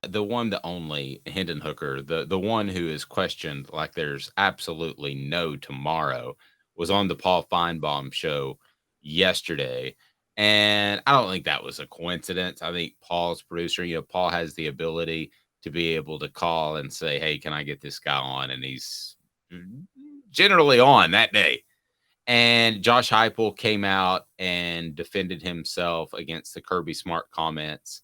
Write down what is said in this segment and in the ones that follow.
The one, the only Hendon Hooker, the one who is questioned like there's absolutely no tomorrow, was on the Paul Feinbaum show yesterday. And I don't think that was a coincidence. I think Paul's producer, Paul has the ability to be able to call and say, hey, can I get this guy on? And he's generally on that day. And Josh Heupel came out and defended himself against the Kirby Smart comments,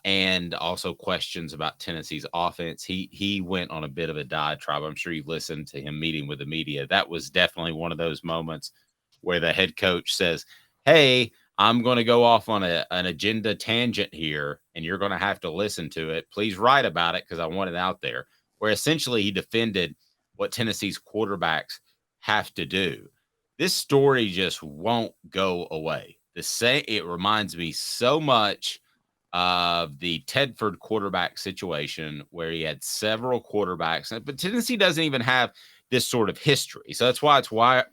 and also questions about Tennessee's offense. He went on a bit of a diatribe. I'm sure you listened to him meeting with the media. That was definitely one of those moments where the head coach says, hey, I'm going to go off on an agenda tangent here, and you're going to have to listen to it. Please write about it because I want it out there. Where essentially he defended what Tennessee's quarterbacks have to do. This story just won't go away. It reminds me so much of the Tedford quarterback situation where he had several quarterbacks, but Tennessee doesn't even have this sort of history. So that's why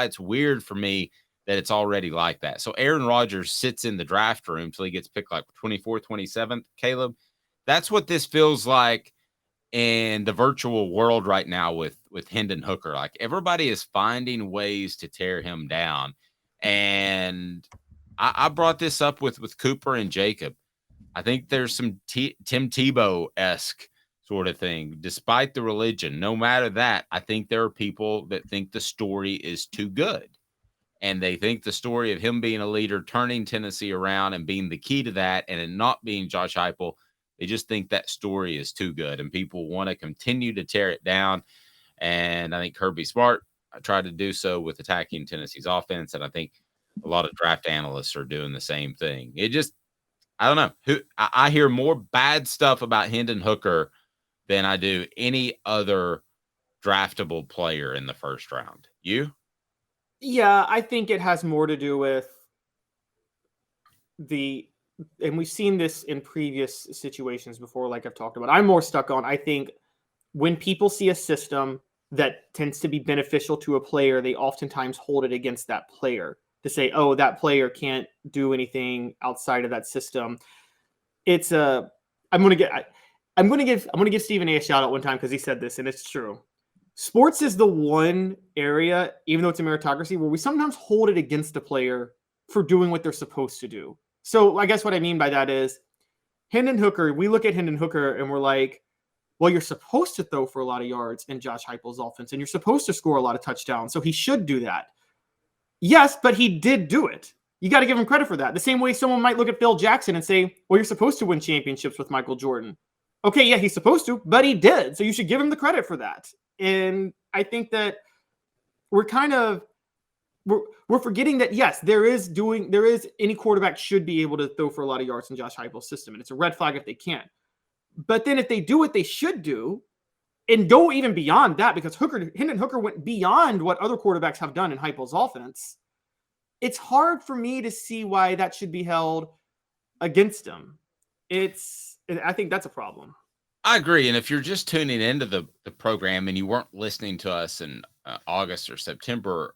it's weird for me that it's already like that. So Aaron Rodgers sits in the draft room till he gets picked like 24th, 27th, Caleb. That's what this feels like in the virtual world right now with Hendon Hooker. Like everybody is finding ways to tear him down. And I brought this up with Cooper and Jacob. I think there's some Tim Tebow-esque sort of thing, despite the religion. No matter that, I think there are people that think the story is too good. And they think the story of him being a leader, turning Tennessee around and being the key to that, and it not being Josh Heupel, they just think that story is too good. And people want to continue to tear it down. And I think Kirby Smart tried to do so with attacking Tennessee's offense. And I think a lot of draft analysts are doing the same thing. I don't know. I hear more bad stuff about Hendon Hooker than I do any other draftable player in the first round. You? Yeah, I think it has more to do with and we've seen this in previous situations before, like I've talked about. I'm more stuck on, I think, when people see a system that tends to be beneficial to a player, they oftentimes hold it against that player to say, oh, that player can't do anything outside of that system. I'm gonna give Stephen A shout out one time because he said this, and it's true. Sports is the one area, even though it's a meritocracy, where we sometimes hold it against the player for doing what they're supposed to do. So I guess what I mean by that is Hendon Hooker, we look at Hendon Hooker and we're like, well, you're supposed to throw for a lot of yards in Josh Heupel's offense, and you're supposed to score a lot of touchdowns, so he should do that. Yes, but he did do it. You got to give him credit for that. The same way someone might look at Phil Jackson and say, well, you're supposed to win championships with Michael Jordan. Okay, yeah, he's supposed to, but he did. So you should give him the credit for that. And I think that we're forgetting that, yes, there is any quarterback should be able to throw for a lot of yards in Josh Heupel's system. And it's a red flag if they can't. But then if they do what they should do and go even beyond that, because Hendon Hooker went beyond what other quarterbacks have done in Heupel's offense, it's hard for me to see why that should be held against him. I think that's a problem. I agree. And if you're just tuning into the program and you weren't listening to us in August or September,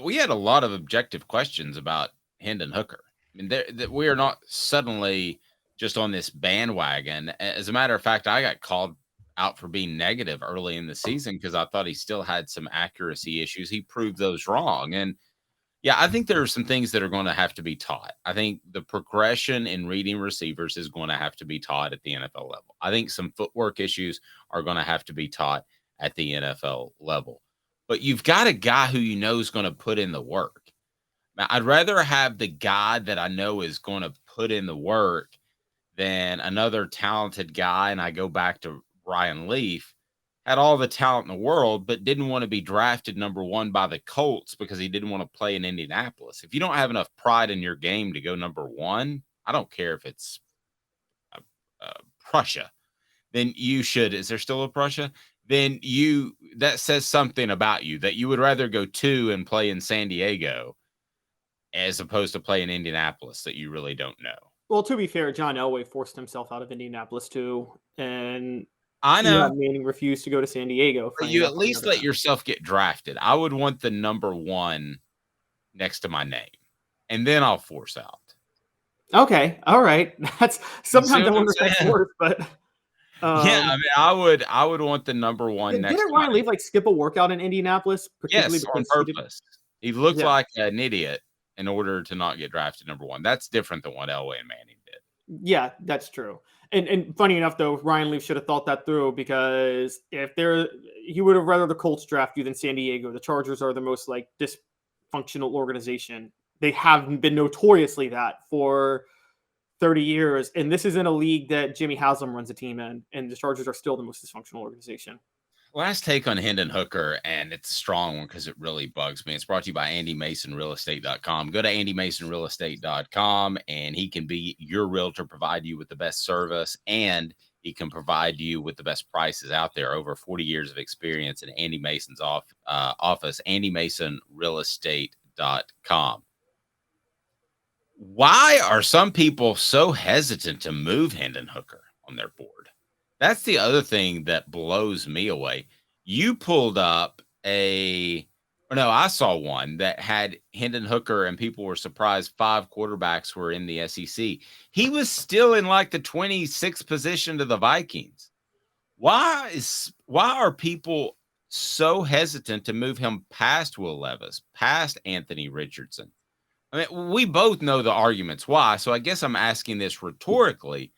we had a lot of objective questions about Hendon Hooker. I mean, we are not suddenly just on this bandwagon. As a matter of fact, I got called out for being negative early in the season because I thought he still had some accuracy issues. He proved those wrong. And yeah, I think there are some things that are going to have to be taught. I think the progression in reading receivers is going to have to be taught at the NFL level. I think some footwork issues are going to have to be taught at the NFL level. But you've got a guy who you know is going to put in the work. Now, I'd rather have the guy that I know is going to put in the work than another talented guy. And I go back to Ryan Leaf, had all the talent in the world, but didn't want to be drafted number one by the Colts because he didn't want to play in Indianapolis. If you don't have enough pride in your game to go number one, I don't care if it's Prussia, then you should. Is there still a Prussia? Then that says something about you that you would rather go two and play in San Diego as opposed to play in Indianapolis that you really don't know. Well, to be fair, John Elway forced himself out of Indianapolis too, and I know. Manning refused to go to San Diego. But you at least let yourself get drafted. I would want the number one next to my name, and then I'll force out. Okay, all right. That's You see sometimes I what I'm wonder if that's saying? worse, but Yeah, I um, mean, I would want the number one next didn't to Ryan my Leaf like skip a workout in Indianapolis, particularly yes, on because he did? purpose. He looked Yeah, like an idiot in order to not get drafted number one. That's different than what Elway and Manning did. yeah, that's true. And funny enough though, Ryan Leaf should have thought that through because if there, he would have rather the Colts draft you than San Diego. The Chargers are the most like dysfunctional organization. They have been notoriously that for 30 years, and this is in a league that Jimmy Haslam runs a team in, and the Chargers are still the most dysfunctional organization. Last take on Hendon Hooker, and it's a strong one because it really bugs me. It's brought to you by AndyMasonRealEstate.com. Go to AndyMasonRealEstate.com, and he can be your realtor, provide you with the best service, and he can provide you with the best prices out there. Over 40 years of experience in Andy Mason's office, AndyMasonRealEstate.com. Why are some people so hesitant to move Hendon Hooker on their board? That's the other thing that blows me away. You pulled up or no, I saw one that had Hendon Hooker, and people were surprised 5 quarterbacks were in the SEC. He was still in like the 26th position to the Vikings. Why are people so hesitant to move him past Will Levis, past Anthony Richardson? I mean, we both know the arguments why. So I guess I'm asking this rhetorically,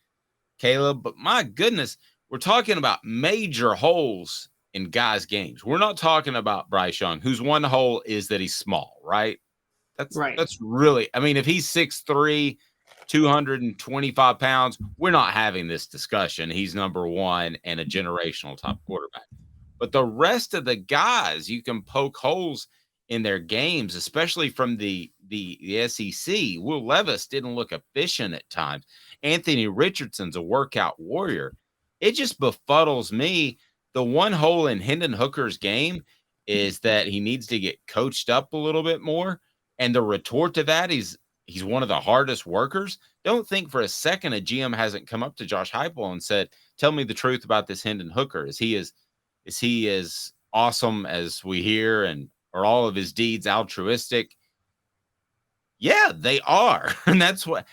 Caleb, but my goodness, we're talking about major holes in guys' games. We're not talking about Bryce Young, whose one hole is that he's small, right? Right. That's really, I mean, if he's 6'3", 225 pounds, we're not having this discussion. He's number one and a generational top quarterback. But the rest of the guys, you can poke holes in their games, especially from the SEC. Will Levis didn't look efficient at times. Anthony Richardson's a workout warrior. It just befuddles me. The one hole in Hendon Hooker's game is that he needs to get coached up a little bit more. And the retort to that is he's one of the hardest workers. Don't think for a second a GM hasn't come up to Josh Heupel and said, "Tell me the truth about this Hendon Hooker. Is he as awesome as we hear, and are all of his deeds altruistic?" Yeah, they are. And that's what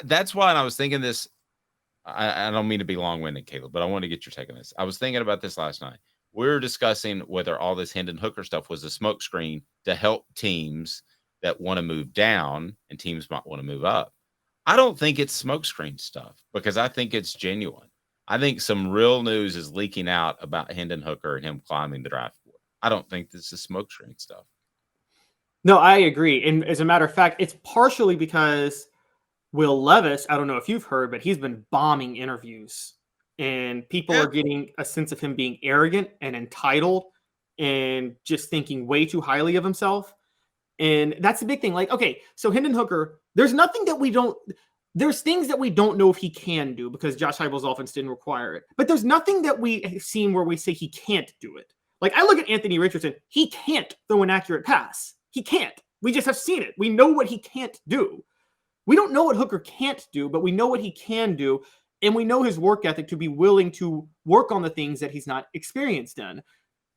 that's why, and I was thinking this. I don't mean to be long-winded, Caleb, but I want to get your take on this. I was thinking about this last night. We were discussing whether all this Hendon Hooker stuff was a smokescreen to help teams that want to move down and teams might want to move up. I don't think it's smokescreen stuff because I think it's genuine. I think some real news is leaking out about Hendon Hooker and him climbing the draft board. I don't think this is smokescreen stuff. No, I agree. And as a matter of fact, it's partially because Will Levis, I don't know if you've heard, but he's been bombing interviews. And people Yeah. are getting a sense of him being arrogant and entitled and just thinking way too highly of himself. And that's the big thing. Like, okay, so Hendon Hooker, there's things that we don't know if he can do because Josh Heupel's offense didn't require it. But there's nothing that we have seen where we say he can't do it. Like, I look at Anthony Richardson, he can't throw an accurate pass. He can't. We just have seen it. We know what he can't do. We don't know what Hooker can't do, but we know what he can do. And we know his work ethic to be willing to work on the things that he's not experienced in.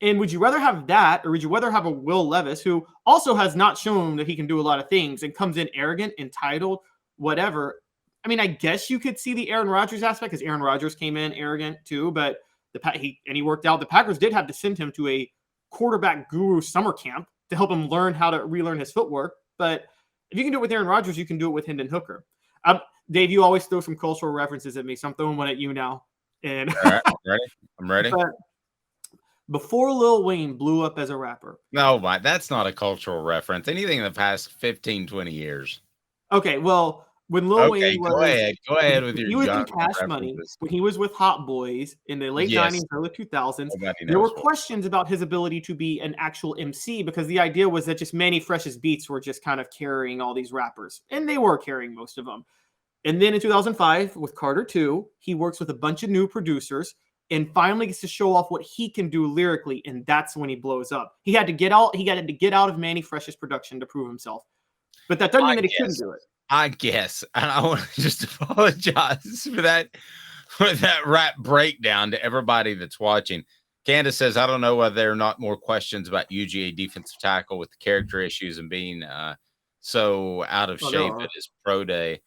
And would you rather have that, or would you rather have a Will Levis who also has not shown that he can do a lot of things and comes in arrogant, entitled, whatever? I mean, I guess you could see the Aaron Rodgers aspect because Aaron Rodgers came in arrogant too, but he worked out. The Packers did have to send him to a quarterback guru summer camp to help him learn how to relearn his footwork. But if you can do it with Aaron Rodgers, you can do it with Hendon Hooker. Dave, you always throw some cultural references at me, so I'm throwing one at you now. And All right, I'm ready. I'm ready. but before Lil Wayne blew up as a rapper. No, that's not a cultural reference. Anything in the past 15, 20 years. Okay, well, when Lil Okay, Wayne go was ahead. Go ahead with when your he was in Johnson Cash Money, references. when he was with Hot Boys in the late Yes. 90s, early 2000s, Nobody there were knows what. questions about his ability to be an actual MC because the idea was that just Manny Fresh's beats were just kind of carrying all these rappers, and they were carrying most of them. And then in 2005, with Carter 2, he works with a bunch of new producers and finally gets to show off what he can do lyrically, and that's when he blows up. He had to get out of Manny Fresh's production to prove himself. But that doesn't mean that he couldn't do it. I guess. And I want to just apologize for that rap breakdown to everybody that's watching. Candace says, I don't know whether there are not more questions about UGA defensive tackle with the character issues and being so out of Oh, there shape are. at his pro day.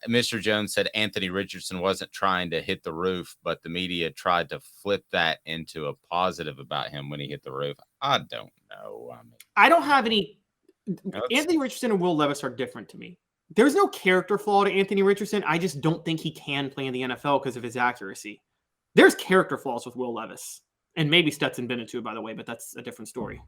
Mr. Jones said Anthony Richardson wasn't trying to hit the roof, but the media tried to flip that into a positive about him when he hit the roof. I don't know. I mean, I don't have any. that's Anthony Richardson and Will Levis are different to me. There's no character flaw to Anthony Richardson. I just don't think he can play in the NFL because of his accuracy. There's character flaws with Will Levis and maybe Stetson Bennett too, by the way, but that's a different story.